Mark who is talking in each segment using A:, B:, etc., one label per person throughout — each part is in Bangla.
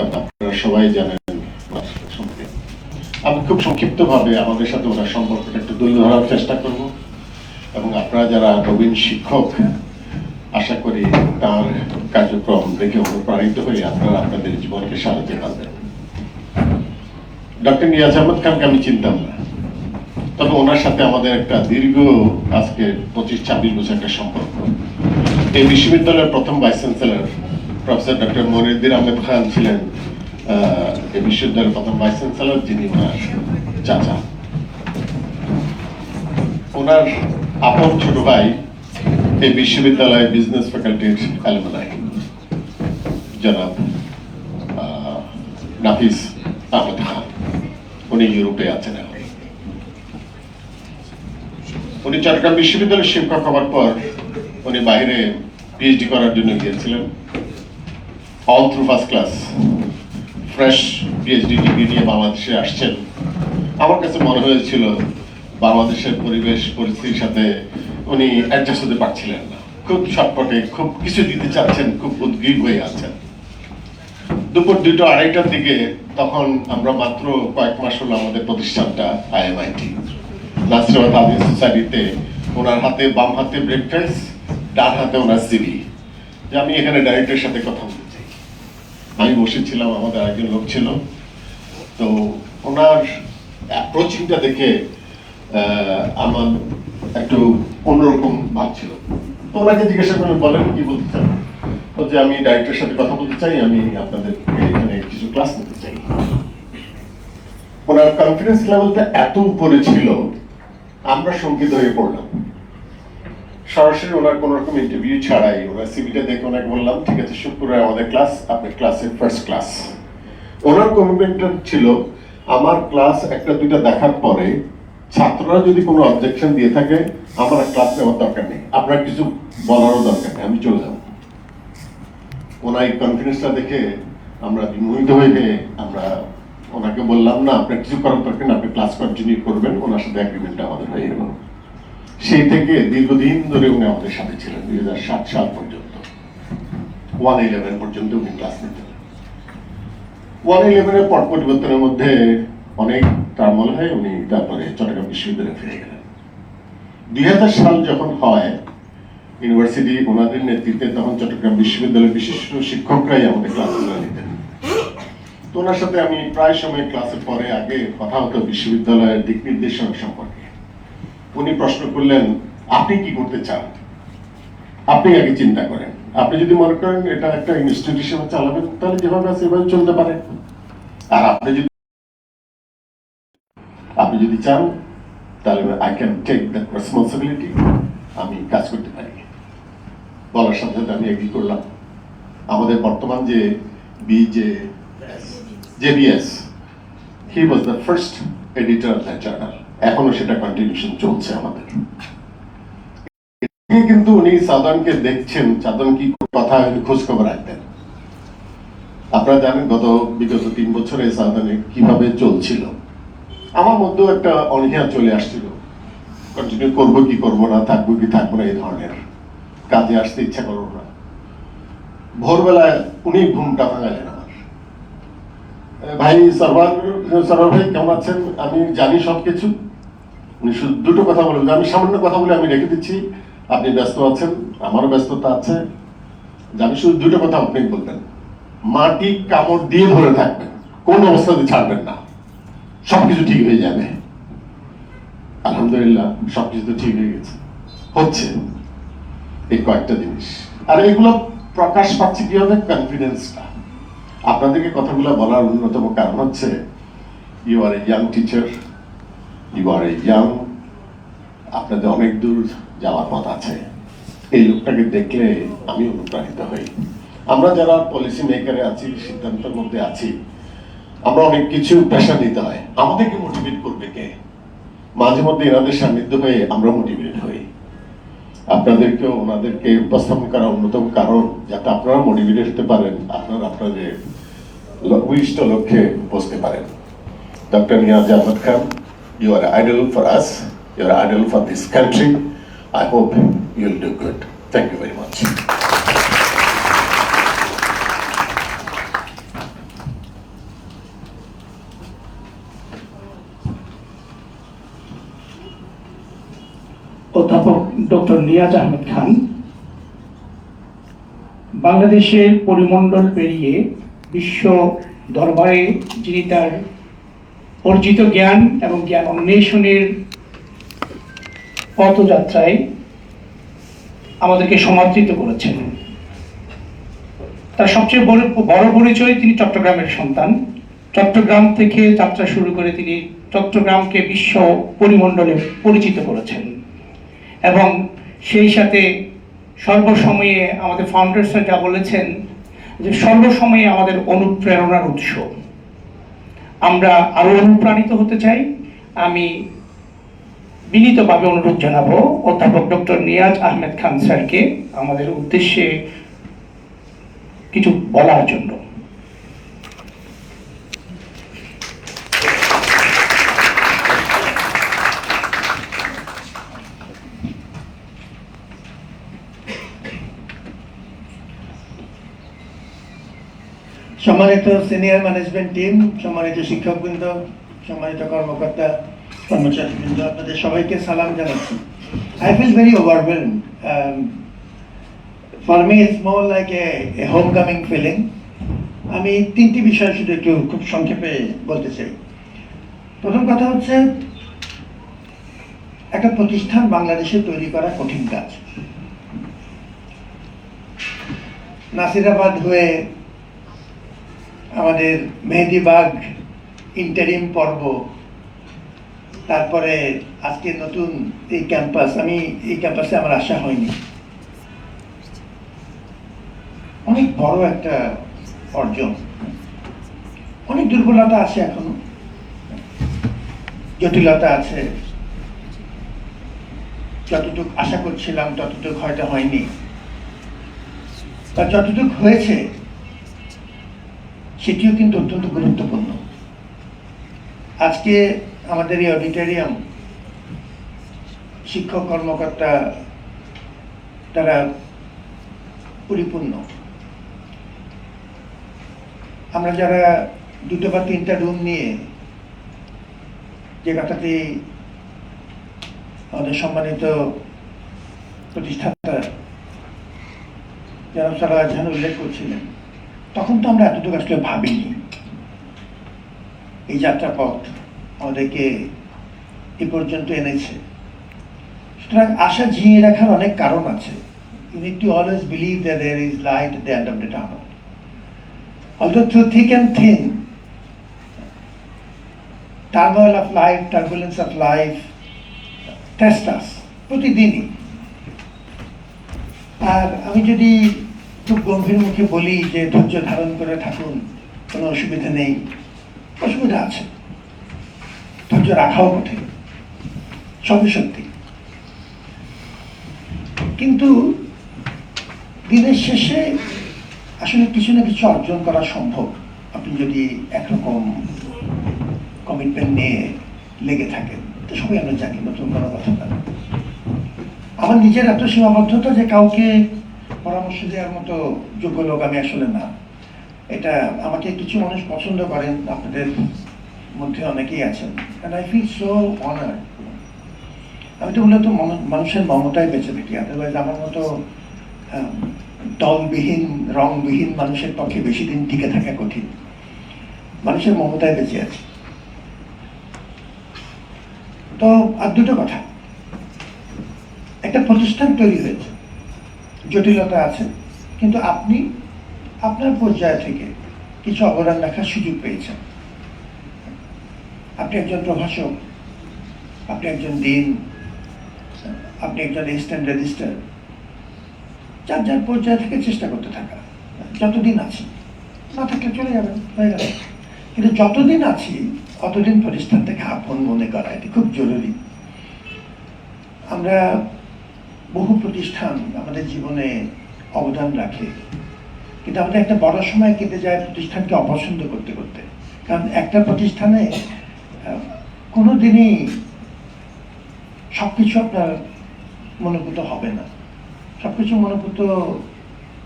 A: আপনারা সবাই জানেন। আমি খুব সংক্ষিপ্ত ভাবে আমাদের সাথে ওনার সম্পর্কটা একটু তুলে ধরার চেষ্টা করব, এবং আপনারা যারা নবীন শিক্ষক আশা করি তার কার্যক্রম দেখে অনুপ্রাণিত হয়ে আপনারা আপনাদের জীবনকে সাজাতে পারবেন। ডক্টর নিয়াজ আহমদ খানকে আমি চিনতাম না, তবে ওনার সাথে আমাদের একটা দীর্ঘ আজকে 25-26 বছর একটা সম্পর্ক। এই বিশ্ববিদ্যালয়ের প্রথম vice chancellor professor doctor Moniruddin Ahmed Khan ছিলেন এই বিশ্ববিদ্যালয়ের প্রথম ভাইস চ্যান্সেলর, যিনি ওনার চাচা। ওনার আপন ছোট ভাই এই বিশ্ববিদ্যালয়ের বিজনেস ফ্যাকাল্টির অ্যালুমনাই জনাব নাফিস আহমেদ খান। উনি ইউরোপে আছেন এখন। উনি চট্টগ্রাম বিশ্ববিদ্যালয়ের শিক্ষক হওয়ার পর উনি বাইরে পিএইচডি করার জন্য গিয়েছিলেন। All through first class fresh PhD degree নিয়ে বাংলাদেশে আসছেন। আমার কাছে মনে হয়েছিল বাংলাদেশের পরিবেশ পরিস্থিতির সাথে উনি অ্যাডজাস্ট হতে পারছিলেন না। খুব শর্টপটে খুব কিছু দিতে চাচ্ছেন, খুব উদ্গ্রীব হয়ে আছেন। দুপুর 2-2:30টার দিকে, তখন আমরা মাত্র কয়েক মাস হলো আমাদের প্রতিষ্ঠানটা আইএমআইটি নাসিরাবাদ আদিম সোসাইটিতে। ওনার হাতে বাম হাতে ব্রেকফাস্ট, ডান হাতে ওনার সিভি, যে আমি এখানে ডাইরেক্টরের সাথে কথা বলতে চাই। আমি বসেছিলাম, আমাদের একজন লোক ছিল। তো ওনার অ্যাপ্রোচিংটা দেখে আমার একটু অন্যরকম ভাবছিল। তো ওনাকে জিজ্ঞাসা করে বলেন কি বলতে চান, যে আমি ডাইরেক্টরের সাথে কথা বলতে চাই, আমি আপনাদের এখানে কিছু ক্লাস নিতে চাই। ওনার কনফিডেন্স লেভেলটা এত উপরে ছিল, আমরা শঙ্কিত হয়ে পড়লাম। সরাসরি ওনার কোন রকম ইন্টারভিউ ছাড়াই ওনার সিভিটা দেখে ওনাকে বললাম, ঠিক আছে শুক্রবার আমাদের ক্লাস, আপনি ক্লাসের ফার্স্ট ক্লাস। ওনার কমিটমেন্টটা ছিল, আমার ক্লাস 1-2টা দেখার পরে ছাত্ররা যদি কোনো অবজেকশন দিয়ে থাকে, আমার ক্লাস নেওয়ার দরকার নেই, আপনার কিছু বলারও দরকার নেই, আমি চলে যাব। ওনার এই কনফিডেন্সটা দেখে আমরা বিমোহিত হয়ে আমরা ওনাকে বললাম, না আপনার কিছু করার দরকার নেই, আপনি ক্লাস কন্টিনিউ করবেন। ওনার সাথে এগ্রিমেন্টটা আমাদের হয়ে গেল। সেই থেকে দীর্ঘদিন ধরে উনি আমাদের সাথে ছিলেন, 2007 সাল পর্যন্ত। 111 পর্যন্ত উনি ক্লাস নিতেন। 111 এর পট পরিবর্তনের মধ্যে অনেক টার্মোল হয়, উনি তারপরে চট্টগ্রাম বিশ্ববিদ্যালয়ে ফিরে গেলেন। 2000 সাল যখন হয়, ইউনিভার্সিটি ওনাদের নেতৃত্বে, তখন চট্টগ্রাম বিশ্ববিদ্যালয়ের বিশিষ্ট শিক্ষকরাই আমাদের ক্লাসগুলো নিতেন। তো ওনার সাথে আমি প্রায় সময় ক্লাসের পরে আগে কথা হতো বিশ্ববিদ্যালয়ের দিক নির্দেশনা সম্পর্কে। উনি প্রশ্ন করলেন, আপনি কি করতে চান, আপনি আগে চিন্তা করেন। আপনি যদি মনে করেন এটা একটা ইনস্টিটিউট হিসেবে চালাবেন, তাহলে যেভাবে আছে এভাবে চলতে পারে। আর আপনি যদি চান, তাহলে I can take that responsibility, আমি কাজ করতে পারি। বলার সাথে সাথে আমি এগ্রি করলাম। আমাদের বর্তমান যে JBS, he was the first editor of that journal. এখনো সেটা কন্টিনিউশন চলছে আমাদের। কিন্তু উনি সাধারণকে দেখছেন, সাধারণ কি কথা খোঁজ খবর রাখতেন। আপনারা জানেন বিগত 3 বছরে সাধারণে কিভাবে চলছিল। আমার মধ্যেও একটা অনীহা চলে আসছিল, কন্টিনিউ করবো কি করবো না, থাকবো কি থাকবো না, এই ধরনের কাজে আসতে ইচ্ছা করবো না। ভোরবেলায় উনি ঘুমটা ভাঙালেন আমার। ভাই সরওয়ার ভাই কেমন আছেন, আমি জানি সবকিছু। উনি শুধু দুটো কথা বলবেন, আমি সামান্য কথা বলে আমি রেখে দিচ্ছি, আপনি ব্যস্ত আছেন, আমারও ব্যস্ততা আছে, আমি শুধু দুটো কথা আপনি বলবেন, মাটি কামড় দিয়ে ধরে থাকবেন, কোন অবস্থাতে ছাড়বেন না, সবকিছু ঠিক হয়ে যাবে। আলহামদুলিল্লাহ সবকিছু তো ঠিক হয়ে গেছে, হচ্ছে এই কয়েকটা জিনিস। আর এগুলো প্রকাশ পাচ্ছে কিভাবে, কনফিডেন্সটা। আপনাদেরকে কথাগুলো বলার অন্যতম কারণ হচ্ছে, you are a young teacher, you are a young, আপনাদের অনেক দূর যাওয়ার পথ আছে। এই লোকটাকে দেখলে আমি অনুপ্রাণিত হই। আমরা যারা পলিসি মেকারে আছি, সিদ্ধান্তের মধ্যে আছি, আমরা অনেক কিছু প্রেশার নিতে হয়। আমাদেরকে মোটিভেট করবে কে? মাঝে মধ্যে এনাদের সান্নিধ্য হয়ে আমরা মোটিভেট হই। আপনাদেরকেও ওনাদেরকে উপস্থাপন করার অন্যতম কারণ, যাতে আপনারা মোটিভেটেড হতে পারেন, আপনারা আপনাদের উইষ্ট লক্ষ্যে পৌঁছতে পারেন। Doctor Niaz Ahmed Khan, you are an idol for us, you are an idol for this country. I hope you'll do good. Thank you very much.
B: Doctor Niaz Ahmed Khan বাংলাদেশের পরিমণ্ডল পেরিয়ে বিশ্ব দরবারে যিনি তার অর্জিত জ্ঞান এবং জ্ঞান অন্বেষণের পথযাত্রায় আমাদেরকে সমাদৃত করেছেন। তার সবচেয়ে বড় পরিচয়, তিনি চট্টগ্রামের সন্তান। চট্টগ্রাম থেকে যাত্রা শুরু করে তিনি চট্টগ্রামকে বিশ্ব পরিমণ্ডলে পরিচিত করেছেন এবং সেই সাথে সর্বসময়ে আমাদের ফাউন্ডার্সরা যা বলেছেন যে সর্বসময়ে আমাদের অনুপ্রেরণার উৎস। আমরা আরো অনুপ্রাণিত হতে চাই। আমি বিনীতভাবে অনুরোধ জানাবো অধ্যাপক ডক্টর নিয়াজ আহমেদ খান স্যারকে আমাদের উদ্দেশ্যে কিছু বলার জন্য।
C: সম্মানিত সিনিয়র ম্যানেজমেন্ট টিম, সম্মানিত শিক্ষকবৃন্দ, সম্মানিত কর্মকর্তা কর্মচারীবৃন্দ, আপনাদের সবাইকে সালাম জানাচ্ছি। I feel very overwhelmed. For me it's more like a homecoming feeling. আমি তিনটি বিষয় শুধু একটু খুব সংক্ষেপে বলতে চাই। প্রথম কথা হচ্ছে, একটা প্রতিষ্ঠান বাংলাদেশে তৈরি করা কঠিন কাজ। নাসিরাবাদ হয়ে আমাদের মেহেদিবাগ ইন্টারিম পর্ব, তারপরে আজকে নতুন এই ক্যাম্পাস, আমি এই ক্যাম্পাসে আমার আশা হয়নি। অনেক বড় একটা অর্জন। অনেক দুর্বলতা আছে, এখনো জটিলতা আছে। যতটুকু আশা করছিলাম ততটুকু হয়তো হয়নি, বা যতটুকু হয়েছে সেটিও কিন্তু অত্যন্ত গুরুত্বপূর্ণ। আজকে আমাদের এই অডিটোরিয়াম, শিক্ষক কর্মকর্তা তারা পরিপূর্ণ। আমরা যারা দুটো বা তিনটা রুম নিয়ে যে কথাটি আমাদের সম্মানিত প্রতিষ্ঠাতা যারা সারা জাহান উল্লেখ করছিলেন, তখন তো আমরা এতটুকু আসলে ভাবিনি। এই যাত্রাপথ আমাদেরকে এ পর্যন্ত এনেছে। সুতরাং আশা জিয়ে রাখার অনেক কারণ আছে। You need to always believe that there is light at the end of the tunnel. Although through thick and thin, turmoil of life, turbulence of life test us প্রতিদিনই। আর আমি যদি খুব গম্ভীর মুখে বলি যে ধৈর্য ধারণ করে থাকুন, কোনো অসুবিধা নেই, অসুবিধা আছে। ধৈর্য রাখাও কঠিন, সবই সত্যি। কিন্তু দিনের শেষে আসলে কিছু না কিছু অর্জন করা সম্ভব, আপনি যদি একরকম কমিটমেন্ট নিয়ে লেগে থাকেন। তো সবাই আমরা জানি, নতুন কোনো কথা না। আমার নিজের এত সীমাবদ্ধতা যে কাউকে পরামর্শ দেওয়ার মতো যোগ্য লোক আমি আসলে না। এটা আমাকে কিছু মানুষ পছন্দ করেন, আপনাদের মধ্যে অনেকেই আছেন, and I feel so honored. আমি তো মূলত মানুষের মমতায় বেঁচে থাকি। আদারওয়াইজ আমার মতো দলবিহীন, রংবিহীন মানুষের পক্ষে বেশি দিন টিকে থাকা কঠিন। মানুষের মমতায় বেঁচে আছে। তো আর দুটো কথা, একটা প্রতিষ্ঠান তৈরি হয়েছে, জটিলতা আছে, কিন্তু আপনি আপনার পর্যায় থেকে কিছু অবদান রাখার সুযোগ পেয়েছেন। আপনি একজন প্রভাষক, আপনি একজন ডিন, আপনি একজন অ্যাসিস্ট্যান্ট রেজিস্ট্রার, যার যার পর্যায় থেকে চেষ্টা করতে থাকা। যতদিন আছি, না থাকলে চলে যাবেন, হয়ে গেল। কিন্তু যতদিন আছি অতদিন প্রতিষ্ঠান থেকে আপন মনে করা, এটি খুব জরুরি। আমরা বহু প্রতিষ্ঠান আমাদের জীবনে অবদান রাখে, কিন্তু আমাদের একটা বড় সময় কেটে যায় প্রতিষ্ঠানকে অপছন্দ করতে করতে। কারণ একটা প্রতিষ্ঠানে কোনোদিনই সবকিছু আপনার মনোভূত হবে না। সবকিছু মনোভূত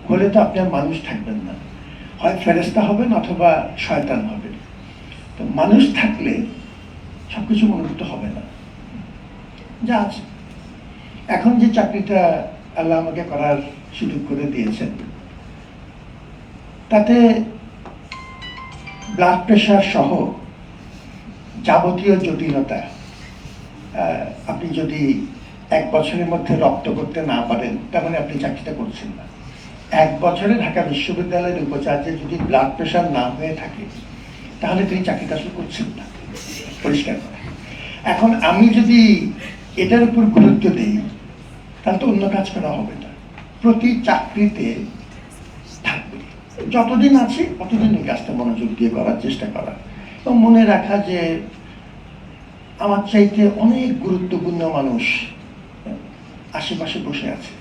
C: হলে তো আপনি আর মানুষ থাকবেন না, হয় ফেরেশতা হবেন অথবা শয়তান হবেন। তো মানুষ থাকলে সবকিছু মনোভূত হবে না, যা আছে। এখন যে চাকরিটা আল্লাহ আমাকে করার সুযোগ করে দিয়েছেন, তাতে ব্লাড প্রেশার সহ যাবতীয় জটিলতা, আপনি যদি 1 বছরের মধ্যে রপ্ত করতে না পারেন, তার মানে আপনি চাকরিটা করছেন না। 1 বছরে ঢাকা বিশ্ববিদ্যালয়ের উপাচার্যের যদি ব্লাড প্রেশার না হয়ে থাকে, তাহলে তিনি চাকরিটা আসলে করছেন না, পরিষ্কার করে। এখন আমি যদি এটার উপর গুরুত্ব দিই, তাহলে তো অন্য কাজ করা হবে না। প্রতি চাকরিতে থাকবে, যতদিন আছে ততদিন এই কাজটা মনোযোগ দিয়ে করার চেষ্টা করা, এবং মনে রাখা যে আমার চাইতে অনেক গুরুত্বপূর্ণ মানুষ আশেপাশে বসে আছে।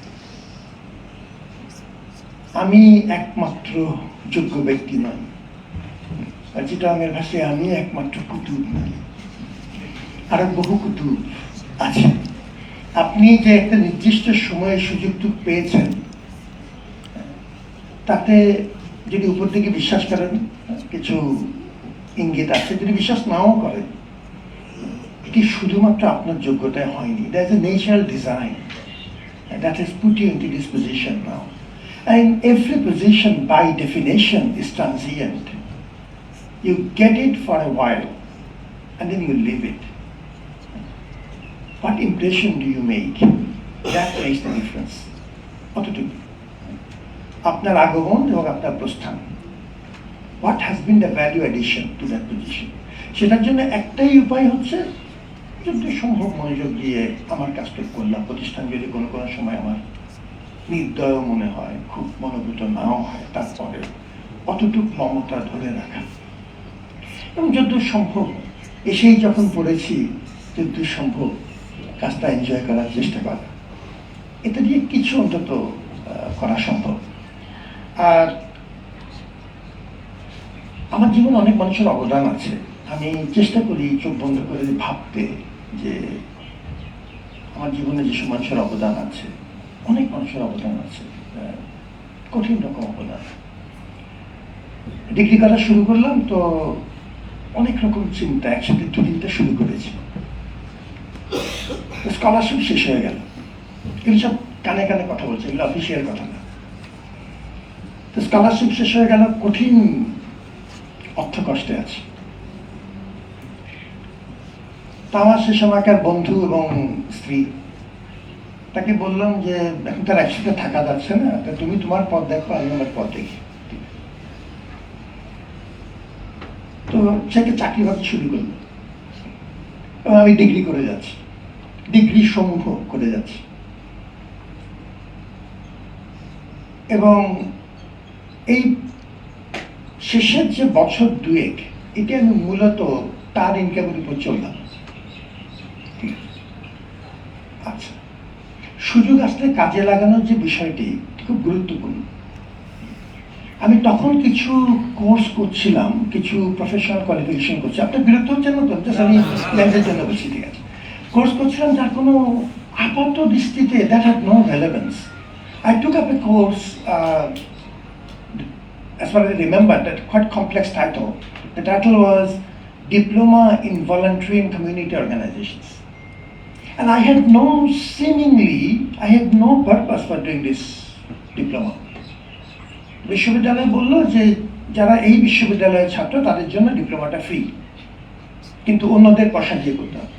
C: আমি একমাত্র যোগ্য ব্যক্তি নই, চিটাগাংয়ের ভাষায় আমি একমাত্র কুতুব নই, আরো বহু কুতুব আছে। আপনি যে একটা নির্দিষ্ট সময়ে সুযোগটুক পেয়েছেন, তাতে যদি উপর থেকে বিশ্বাস করেন, কিছু ইঙ্গিত আছে, যদি বিশ্বাস নাও করেন, এটি শুধুমাত্র আপনার যোগ্যতায় হয়নি। That is a natural design that has put you into this position now. And every position by definition is transient. You get it for a while and then you leave it. What impression do you make? That makes the difference. অতটুকু আপনার আগমন এবং আপনার প্রস্থান, what has been the value addition to that position? সেটার জন্য একটাই উপায় হচ্ছে, যদি সম্ভব মনোযোগ দিয়ে আমার কাজটা করলাম। প্রতিষ্ঠান যদি কোনো কোনো সময় আমার নির্দয় মনে হয়, খুব মনোভূত নাও হয়, তারপরে অতটুকু মমতা ধরে রাখা, এবং যতদূর সম্ভব এসেই যখন পড়েছি, যতদূর সম্ভব কাজটা এনজয় করার চেষ্টা করা, এটা দিয়ে কিছু অন্তত করা সম্ভব। আর আমার জীবনে অনেক মানুষের অবদান আছে। আমি চেষ্টা করি চোখ বন্ধ করে ভাবতে যে আমার জীবনে যেসব মানুষের অবদান আছে, অনেক মানুষের অবদান আছে, কঠিন রকম অবদান। ডিগ্রি করা শুরু করলাম তো অনেক রকম চিন্তা একসাথে দুদিনটা শুরু করেছি। স্কলারশিপ শেষ হয়ে গেল, এগুলো সব কানে কানে কথা বলছে, এগুলো অফিসিয়াল কথা না। তো স্কলারশিপ শেষ হয়ে গেল, কঠিন অর্থ কষ্টে আছে। তা আমার সে সময়কার বন্ধু এবং স্ত্রী, তাকে বললাম যে এখন তার একসাথে থাকা যাচ্ছে না, তা তুমি তোমার পথ দেখো, আমি আমার পথ দেখি। তো সেকে চাকরি বাকরি শুরু করলো, এবং আমি ডিগ্রি করে যাচ্ছি, ডিগ্রি সমূহ করে যাচ্ছি। এবং এই শেষের যে বছর 2 এটা আমি মূলত তার ইনকামের উপর চললাম। আচ্ছা, সুযোগ আসলে কাজে লাগানোর যে বিষয়টি খুব গুরুত্বপূর্ণ। আমি তখন কিছু কোর্স করছিলাম, কিছু প্রফেশনাল কোয়ালিফিকেশন করছি। আপনার বিরক্ত হচ্ছেন না তো? আমি ল্যাঙ্গুয়েজের জন্য বলছি, ঠিক আছে। কোর্স করছিলাম যার কোনো আপাত দৃষ্টিতে that had no relevance. I took up a course, as far as I remember, that quite complex title. The title was Diploma in Voluntary and Community Organizations. And I had no purpose for doing this diploma. বিশ্ববিদ্যালয় বললো যে যারা এই বিশ্ববিদ্যালয়ের ছাত্র তাদের জন্য ডিপ্লোমাটা ফ্রি, কিন্তু অন্যদের পয়সা দিয়ে করতে হবে।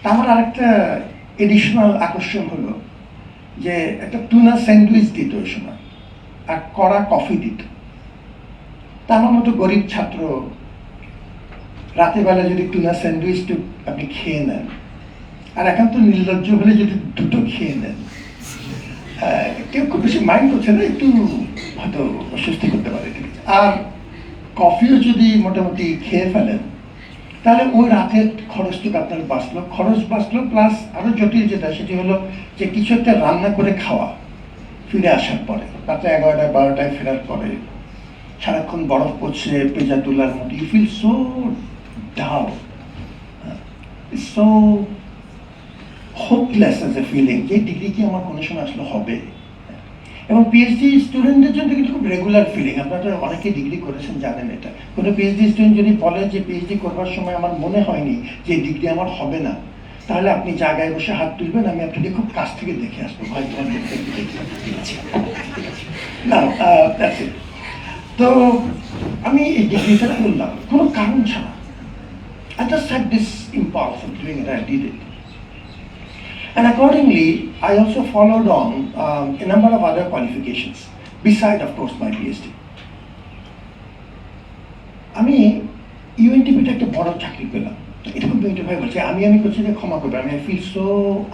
C: তা আমার আরেকটা এডিশনাল আকর্ষণ হলো যে একটা টুনা স্যান্ডউইচ দিত ওই সময়, আর কড়া কফি দিত। তা আমার মতো গরিব ছাত্র রাতের বেলা যদি টুনা স্যান্ডউইচটা আপনি খেয়ে নেন, আর একান্ত নির্লজ্জ হলে যদি দুটো খেয়ে নেন, কেউ খুব বেশি মাইন্ড করছে না, একটু হয়তো অস্বস্তি করতে পারে, ঠিক আছে। আর কফিও যদি মোটামুটি খেয়ে ফেলেন, তাহলে ওই রাতের খরচটুকু আপনার খরচ বাঁচলো, প্লাস আরো জটিল যেটা সেটি হলো যে কিছু একটা রান্না করে খাওয়া ফিরে আসার পরে, রাতে 11টা 12টায় ফেরার পরে সারাক্ষণ বরফ পড়ছে পেঁজা তুলার মতো, you feel so down, so hopeless as a feeling, যে ডিগ্রি কি আমার কোনো সময় আসলে হবে। এবং পিএইচডি স্টুডেন্টদের জন্য কিন্তু খুব রেগুলার ফিলিং। আপনারা অনেকে ডিগ্রি করেছেন, জানেন এটা। কোনো পিএইচডি স্টুডেন্ট যদি বলে যে পিএইচডি করবার সময় আমার মনে হয়নি যে ডিগ্রি আমার হবে না, তাহলে আপনি জায়গায় বসে হাত তুলবেন, আমি আপনাকে খুব কাছ থেকে দেখে আসবো, ভাই তোমার দেখতে একটু দেখতে হবে। ঠিক আছে, ঠিক আছে। না, that's it. তো আমি এই ডিগ্রিটা করলাম কোনো কারণ ছাড়া। I just had this impulse of doing it, I did it. And accordingly, I also followed on a number of other qualifications, beside of course my PhD. আমি ইউএনটিপিতে একটা বড় চাকরি পেলাম। এটা খুব ভাই বলছে, আমি করছি যে ক্ষমা করবে, আমি feel so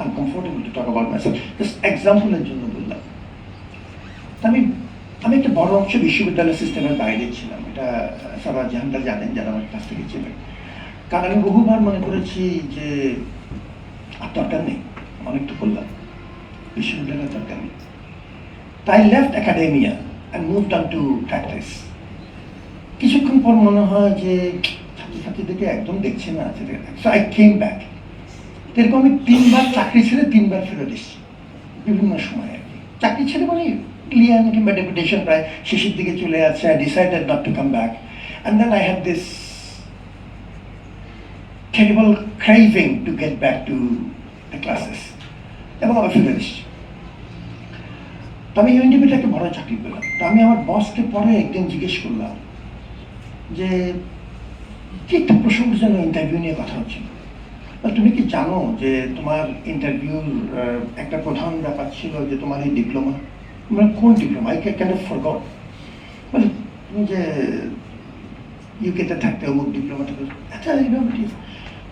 C: uncomfortable to talk about myself, just এক্সাম্পলের জন্য বললাম। আমি একটা বড় অংশ বিশ্ববিদ্যালয় সিস্টেমের বাইরে ছিলাম, এটা সবার জাহানটা জানেন যারা আমার কাছ থেকে ছিলেন। কারণ আমি বহুবার মনে করেছি যে আর দরকার নেই, অনেক তো করলাম, বিশ্ববিদ্যালয়ের দরকার নেই। তাই left academia and moved on to practice. কিছুক্ষণ পর মনে হয় যে ছাত্রছাত্রীদেরকে একদম দেখছে না, সো আই কেম ব্যাক। এরকম আমি 3বার চাকরি ছেড়ে 3বার ফেরত এসেছি বিভিন্ন সময় আর কি। চাকরি ছেড়ে মানে ক্লিয়ার কিংবা ডেপুটেশন প্রায় শেষের দিকে চলে যাচ্ছে, I decided not to come back, and then I had this terrible craving to get back to the classes, এবং আমি ফিরে এসেছি। তো আমি ইউএনডিপিতে একটা বড় চাকরি পেলাম। তো আমি আমার বসকে পরে একদিন জিজ্ঞেস করলাম যে কি একটা প্রসঙ্গ যেন ইন্টারভিউ নিয়ে কথা হচ্ছে, তুমি কি জানো যে তোমার ইন্টারভিউর একটা প্রধান ব্যাপার ছিল যে তোমার এই ডিপ্লোমা? মানে কোন ডিপ্লোমা? I can forgot. মানে তুমি যে ইউকেতে থাকতে অমুক ডিপ্লোমাটা, আচ্ছা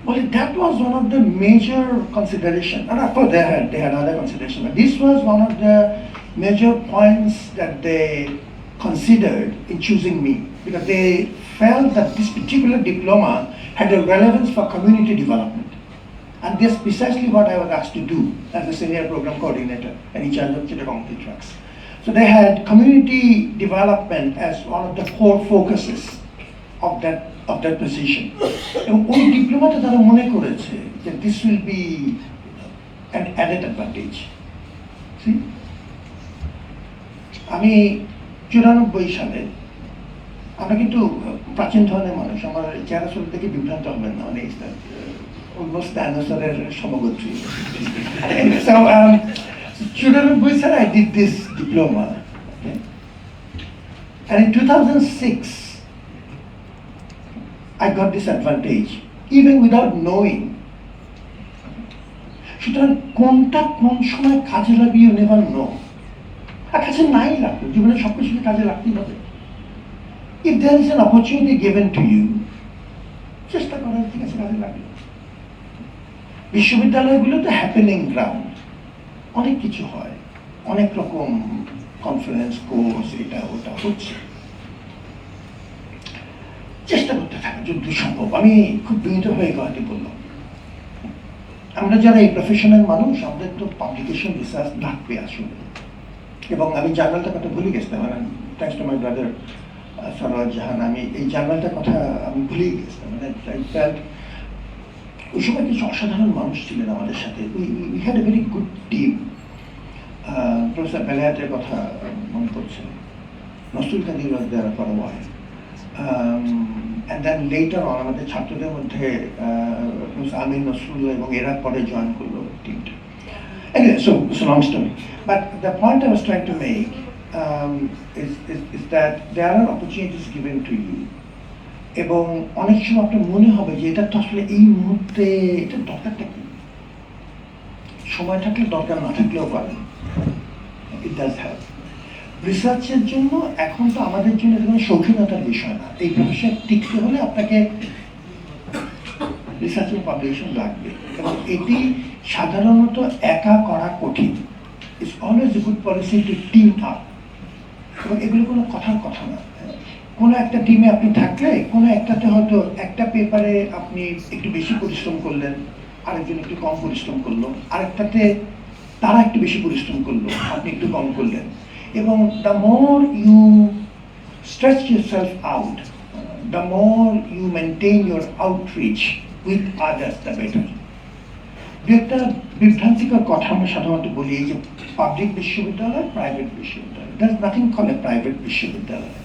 C: well, that was one of the major consideration, and of course they had other consideration, but this was one of the major points that they considered in choosing me, because they felt that this particular diploma had a relevance for community development, and that's precisely what I was asked to do as a senior program coordinator and in charge of Chittagong tracks. So they had community development as one of the core focuses of that position. এবং ওই ডিপ্লোমাটা তারা মনে করেছে যে this will be an added advantage. আমি 94 সালে, আমরা কিন্তু প্রাচীন ধরনের মানুষ, আমার চেহারা শুরু থেকে বিভ্রান্ত হবেন না, মানে অলমোস্ট ডাইনোসরের সমগোত্রী। 94 সালে I did this diploma, okay? And in 2006 I got this advantage, even without knowing. সুতরাং কোনটা কোন সময় কাজে লাগবে ইউ নেভার নো। আর কাজে নাই লাগবে, জীবনে সব কিছুকে কাজে লাগতেই হবে। If there is an opportunity given to you, চেষ্টা করার, ঠিক আছে, কাজে লাগবে। বিশ্ববিদ্যালয়গুলোতে হ্যাপেনিং গ্রাউন্ড, অনেক কিছু হয়, অনেক রকম কনফারেন্স, কোর্স, এটা ওটা হচ্ছে। চেষ্টা করতে থাকে যত সম্ভব। আমি খুব বিনীত হয়ে কথাটি বললাম, আমরা যারা এই প্রফেশনের মানুষ, আমাদের তো পাবলিকেশন রিসার্চ লাগবে আসলে। এবং আমি জার্নালটার কথা ভুলে গেছিলাম, মানে thanks to my brother Sarwar Jahan, আমি এই জার্নালটার কথা আমি ভুলেই গেছিলাম। মানে ওই সময় কিছু অসাধারণ মানুষ ছিলেন আমাদের সাথে, we had a very good team. Professor বেলায়েতের কথা মনে পড়ছে, Nasrul Kadir was there for a while, and then later on আমাদের ছাত্রদের মধ্যে আমির নসরুল এবং এরা পরে জয়েন করলো টিমটা। Anyway, so it's a long story, but the point I was trying to make is that there are opportunities given to you, এবং অনেক সময় আপনার মনে হবে যে এটা তো আসলে এই মুহূর্তে এটা দরকারটা কি, সময় থাকলে দরকার, না থাকলেও পারেন। It does help. রিসার্চের জন্য এখন তো আমাদের জন্য কোনো শৌখিনতার বিষয় না, এই প্রফেশন টিকতে হলে আপনাকে রিসার্চ এবং পাবলিকেশন লাগবে, এবং এটি সাধারণত একা করা কঠিন। It's always a good policy to team up, এবং এগুলো কোনো কথার কথা না। কোনো একটা টিমে আপনি থাকলে কোনো একটাতে হয়তো একটা পেপারে আপনি একটু বেশি পরিশ্রম করলেন, আরেকজন একটু কম পরিশ্রম করলো, আরেকটাতে তারা একটু বেশি পরিশ্রম করলো, আপনি একটু কম করলেন। এবং the more you stretch yourself out, the more you maintain your outreach with others, the better. একটা বিভ্রান্তিকর কথা আমরা সাধারণত বলি, এই যে পাবলিক বিশ্ববিদ্যালয়, প্রাইভেট বিশ্ববিদ্যালয়, there is nothing called a private বিশ্ববিদ্যালয়।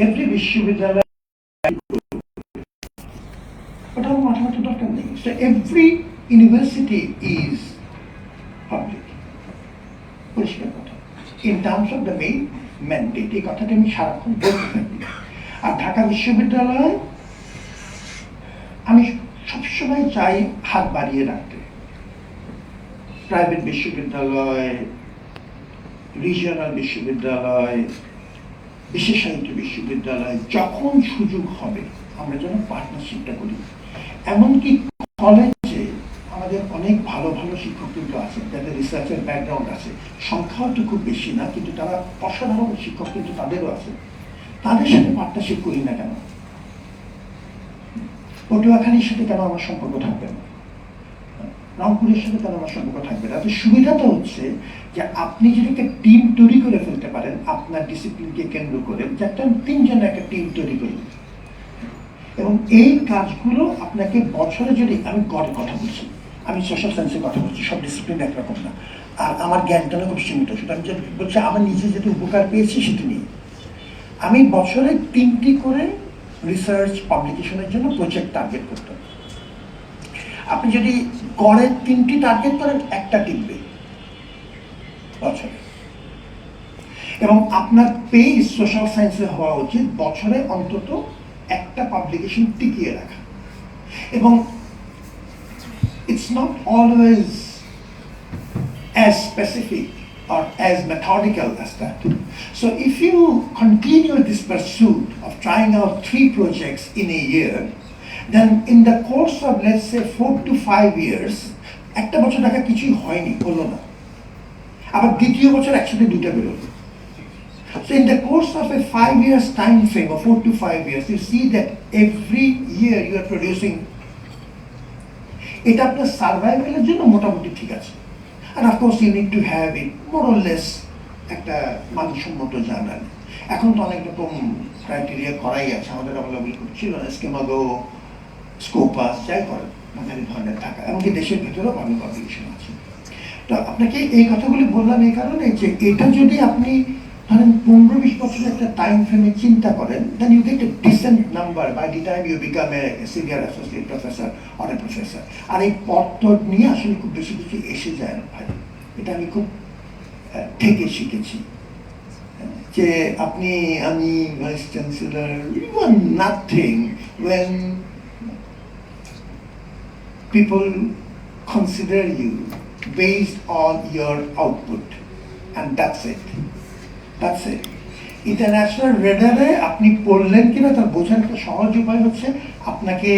C: every বিশ্ববিদ্যালয়, ওটা আমার মাথামাথা দরকার নেই। So every university is public, পরিষ্কার কথা। In terms of the main mandate, এই কথাটা আমি সারাক্ষণ বলতে থাকি। আর ঢাকা বিশ্ববিদ্যালয় আমি সবসময় চাই হাত বাড়িয়ে রাখতে। প্রাইভেট বিশ্ববিদ্যালয়, রিজিওনাল বিশ্ববিদ্যালয়, বিশেষায়িত বিশ্ববিদ্যালয়, যখন সুযোগ হবে আমরা যেন পার্টনারশিপটা করি। এমনকি কলেজে আমাদের অনেক ভালো ভালো শিক্ষক কিন্তু আছে, যাদের রিসার্চের ব্যাকগ্রাউন্ড আছে, সংখ্যাও তো খুব বেশি না, কিন্তু তারা অসাধারণ শিক্ষক কিন্তু তাদেরও আছে। তাদের সাথে পার্টনারশিপ করি না কেন? পটুয়াখালীর সাথে কেন আমার সম্পর্ক থাকবে না? রংপুরের সাথে কেন আমার সম্পর্ক থাকবে না? তো সুবিধাটা হচ্ছে যে আপনি যদি একটা টিম তৈরি করে ফেলতে পারেন আপনার ডিসিপ্লিনকে কেন্দ্র করে, যে একটা তিনজনের একটা টিম তৈরি করি, এবং এই কাজগুলো আপনাকে বছরে যদি, আমি গড়ের কথা বলছি, আমি সোশ্যাল সায়েন্সের কথা বলছি, সব ডিসিপ্লিন একরকম না, আর আমার জ্ঞানটা খুব সীমিত, সেটা আমি বলছি আমার নিজে যেটা উপকার পেয়েছি সেটা নিয়ে। আমি বছরে 3টি করে রিসার্চ পাবলিকেশনের জন্য প্রজেক্ট টার্গেট করতাম। আপনি যদি গড়ে 3টি টার্গেট করেন, একটা টিকবে বছরে। এবং আপনার পেজ সোশ্যাল সায়েন্সে হওয়া উচিত বছরে অন্তত একটা পাবলিকেশন টিকিয়ে রাখা। এবং it's not always as specific or as methodical as that. So if you continue this pursuit of trying out 3 projects in a year, then in the course of, let's say, 4 to 5 years, একটা বছর দেখা কিছুই হয়নি, হলো না, আবার দ্বিতীয় বছর একসাথে 2টা বেরোলো। So in the course of a 5 years time frame, or 4 to 5 years, you see that every year you are producing, এটা আপনার সার্ভাইভালের জন্য মোটামুটি ঠিক আছে। And of course you need to have it more or less একটা মানসম্মত জার্নাল। এখন তো অনেক রকম ক্রাইটেরিয়া করাই আছে, আমাদের আমলে ছিল না, স্কেমাগো, স্কোপাস, যাই করেন মাঝারি ধরনের থাকা, এমনকি দেশের ভেতরেও ভালো পাবলিকেশন আছে। তো আপনাকে এই কথাগুলি বললাম এই কারণে যে এটা যদি আপনি ধরেন 15-20 বছরের একটা টাইম ফ্রেমে চিন্তা করেন, then you get a decent number by the time you become a senior associate professor or a professor. আর এই পত্র নিয়ে আসলে খুব বেশি কিছু এসে যায় না ভাই, এটা আমি খুব থেকে শিখেছি। যে আপনি, আমি vice chancellor, you are nothing when people consider you based on your output, and that's it. That's it. International রেডারে আপনি পড়লেন কিনা তার বোঝার একটা সহজ উপায় হচ্ছে আপনাকে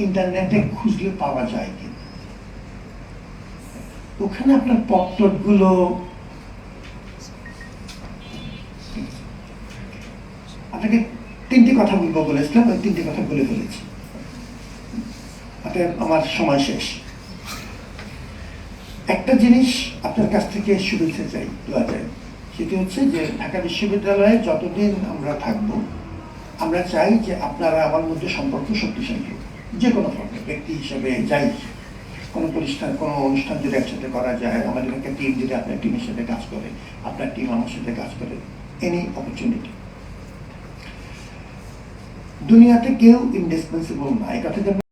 C: ইন্টারনেটে খুঁজলে পাওয়া যায় কিনা, ওখানে আপনার পত্রগুলো। আপনাকে 3টি কথা বলবো বলেছিলাম, ওই 3টি কথা বলে ফেলেছি, আমার সময় শেষ। একটা জিনিস আপনার কাছ থেকে শুভেচ্ছা চাই, দোয়া চাই, সেটি হচ্ছে যে ঢাকা বিশ্ববিদ্যালয়ে যতদিন আমরা থাকব, আমরা চাই যে আপনারা আমার মধ্যে সম্পর্ক শক্তিশালী হোক, যে কোনো ফর্মে, ব্যক্তি হিসেবে যাই, কোনো প্রতিষ্ঠান, কোনো অনুষ্ঠান যদি একসাথে করা যায়, আমাদের একটা টিম যদি আপনার টিমের সাথে কাজ করে, আপনার টিম আমার সাথে কাজ করে, এনি অপরচুনিটি। দুনিয়াতে কেউ ইন্ডিসপেন্সিবল না, এই কথা